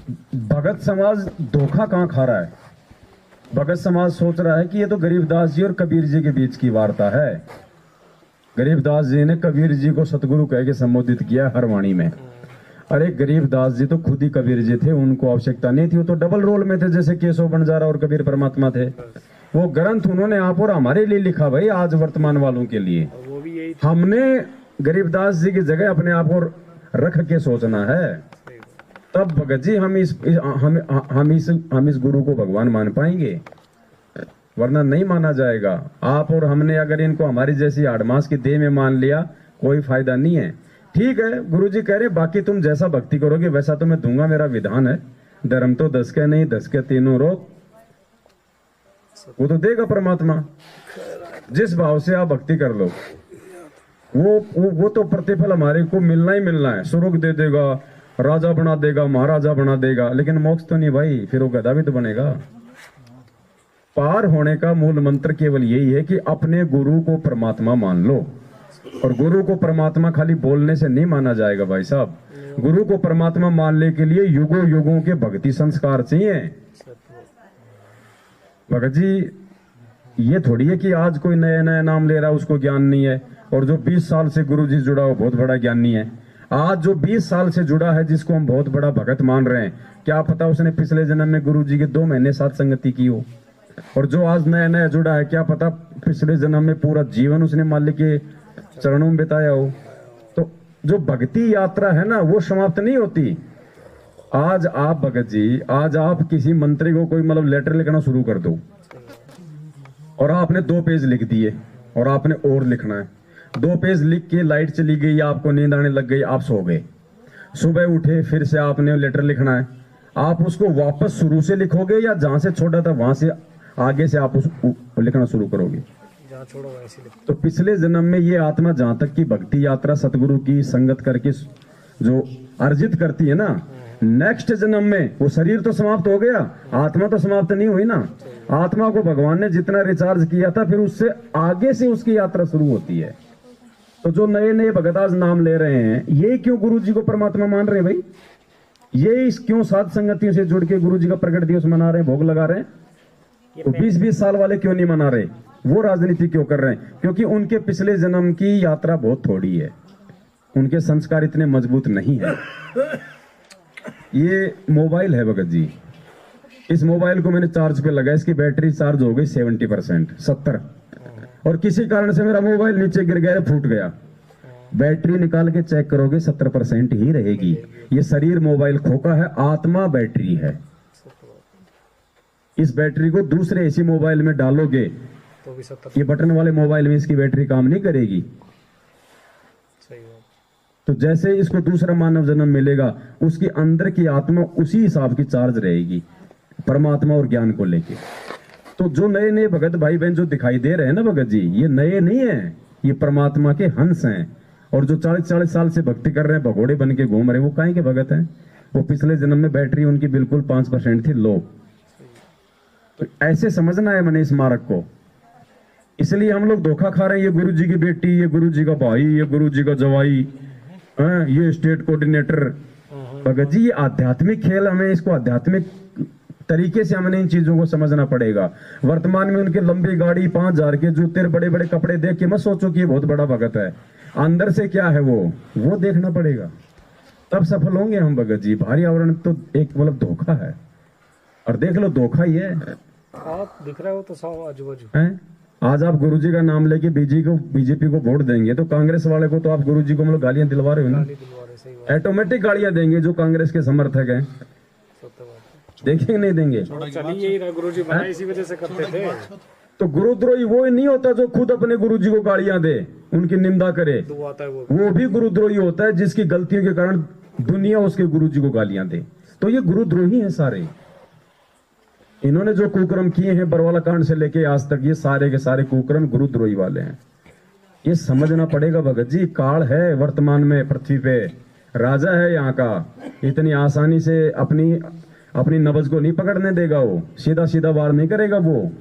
भगत समाज धोखा कहाँ खा रहा है? भगत समाज सोच रहा है कि ये तो गरीबदास जी और कबीर जी के बीच की वार्ता है। गरीबदास जी ने कबीर जी को सतगुरु कह के संबोधित किया हर वाणी में। अरे गरीबदास जी तो खुद ही कबीर जी थे, उनको आवश्यकता नहीं थी, वो तो डबल रोल में थे, जैसे केशव बंजारा और कबीर परमात्मा थे। वो ग्रंथ उन्होंने आप और हमारे लिए लिखा भाई, आज वर्तमान वालों के लिए। हमने गरीबदास जी की जगह अपने आप को रख के सोचना है, तब भगत जी हम इस गुरु को भगवान मान पाएंगे, वरना नहीं माना जाएगा। आप और हमने अगर इनको हमारी जैसी आड़मास की देह में मान लिया, कोई फायदा नहीं है। ठीक है, गुरु जी कह रहे बाकी तुम जैसा भक्ति करोगे वैसा तो मैं दूंगा, मेरा विधान है। धर्म तो 10 के नहीं 10 के तीनों रोग, वो तो देगा परमात्मा। जिस भाव से आप भक्ति कर लो वो तो प्रतिफल हमारे को मिलना ही मिलना है। स्वर्ग दे देगा, राजा बना देगा, महाराजा बना देगा, लेकिन मोक्ष तो नहीं भाई, फिर वो गधा भी तो बनेगा। पार होने का मूल मंत्र केवल यही है कि अपने गुरु को परमात्मा मान लो। और गुरु को परमात्मा खाली बोलने से नहीं माना जाएगा भाई साहब। गुरु को परमात्मा मानने के लिए युगों युगों के भक्ति संस्कार चाहिए। भगत जी ये थोड़ी है कि आज कोई नया नया नाम ले रहा है उसको ज्ञान नहीं है, और जो 20 साल से गुरु जी जुड़ा हो बहुत बड़ा ज्ञानी है। आज जो 20 साल से जुड़ा है, जिसको हम बहुत बड़ा भगत मान रहे हैं, क्या पता उसने पिछले जन्म में गुरु जी के 2 महीने साथ संगति की हो। और जो आज नया नया जुड़ा है, क्या पता पिछले जन्म में पूरा जीवन उसने मालिक के चरणों में बिताया हो। तो जो भक्ति यात्रा है ना, वो समाप्त नहीं होती। आज आप भगत जी, आज आप किसी मंत्री को कोई मतलब लेटर लिखना शुरू कर दो, और आपने 2 पेज लिख दिए और आपने और लिखना है। 2 पेज लिख के लाइट चली गई, आपको नींद आने लग गई, आप सो गए। सुबह उठे, फिर से आपने लेटर लिखना है। आप उसको वापस शुरू से लिखोगे या जहां से छोड़ा था वहां से आगे से आप उसको लिखना शुरू करोगे? जहाँ छोड़ो वैसे लिखो। तो पिछले जन्म में ये आत्मा जहां तक की भक्ति यात्रा सतगुरु की संगत करके जो अर्जित करती है ना, नेक्स्ट जन्म में वो शरीर तो समाप्त हो गया, आत्मा तो समाप्त नहीं हुई ना। आत्मा को भगवान ने जितना रिचार्ज किया था, फिर उससे आगे से उसकी यात्रा शुरू होती है। तो जो नए नए भगत आज नाम ले रहे हैं, ये क्यों गुरु जी को परमात्मा मान रहे हैं भाई? ये क्यों साध संगतियों से जुड़ के गुरु जी का प्रकट दिवस मना रहे हैं, भोग लगा रहे हैं? तो 20-20 साल वाले क्यों नहीं मना रहे? वो राजनीति क्यों कर रहे हैं? क्योंकि उनके पिछले जन्म की यात्रा बहुत थोड़ी है, उनके संस्कार इतने मजबूत नहीं है। ये मोबाइल है भगत जी, इस मोबाइल को मैंने चार्ज पे लगा, इसकी बैटरी चार्ज हो गई 70%, 70, और किसी कारण से मेरा मोबाइल नीचे गिर गया, फूट गया। बैटरी निकाल के चेक करोगे 70% ही रहेगी। ये शरीर मोबाइल खोखा है, आत्मा बैटरी है। इस बैटरी को दूसरे ऐसी मोबाइल में डालोगे तो भी 70। ये बटन वाले मोबाइल में इसकी बैटरी काम नहीं करेगी। सही बात। तो जैसे इसको दूसरा मानव जन्म मिलेगा, उसके अंदर की आत्मा उसी हिसाब की चार्ज रहेगी, परमात्मा और ज्ञान को लेके। तो जो नए नए भगत भाई बहन जो दिखाई दे रहे हैं ना भगत जी, ये नए नहीं है, ये परमात्मा के हंस हैं। और जो 40-40 साल से भक्ति कर रहे हैं, भगोड़े बन के घूम रहे हैं, वो काहे के भगत हैं? वो पिछले जन्म में बैटरी उनकी बिल्कुल 5% थी लो। तो ऐसे समझना है मैंने इस मार्ग को। इसलिए हम लोग धोखा खा रहे हैं। ये गुरु जी की बेटी, ये गुरु जी का भाई, ये गुरु जी का जवाई, ये स्टेट कोऑर्डिनेटर। भगत जी ये आध्यात्मिक खेल, हमें इसको आध्यात्मिक तरीके से हमने इन चीजों को समझना पड़ेगा। वर्तमान में उनके लंबी गाड़ी, 5000 के जूते, बड़े बड़े कपड़े देख के मत सोचो कि ये बहुत बड़ा भगत है। अंदर से क्या है वो देखना पड़ेगा, तब सफल होंगे हम भगत जी। भारी आवरण तो एक मतलब धोखा है, और देख लो धोखा ही है। आप दिख रहा हो तो सब आजू बाजू हैं? आज आप गुरुजी का नाम लेके बीजेपी को वोट देंगे, तो कांग्रेस वाले को तो आप गुरुजी को मतलब गालियां दिलवा रहे हो ना। ऑटोमेटिक गालियां देंगे जो कांग्रेस के समर्थक हैं। देखेंगे नहीं देंगे? चलिए गुरुजी बना इसी वजह से करते थे। तो गुरुद्रोही वो नहीं होता जो खुद अपने गुरुजी को गालियां दे, उनकी निंदा करे। वो भी गुरुद्रोही होता है जिसकी गलतियों के कारण दुनिया उसके गुरुजी को गालियां दे। तो ये गुरुद्रोही हैं सारे। इन्होंने जो कुकर्म किए हैं बरवाला कांड से लेके आज तक, ये सारे के सारे कुकर्म गुरुद्रोही वाले हैं। ये समझना पड़ेगा भगत जी। काल है वर्तमान में पृथ्वी पे, राजा है यहाँ का, इतनी आसानी से अपनी नब्ज को नहीं पकड़ने देगा। वो सीधा सीधा वार नहीं करेगा वो।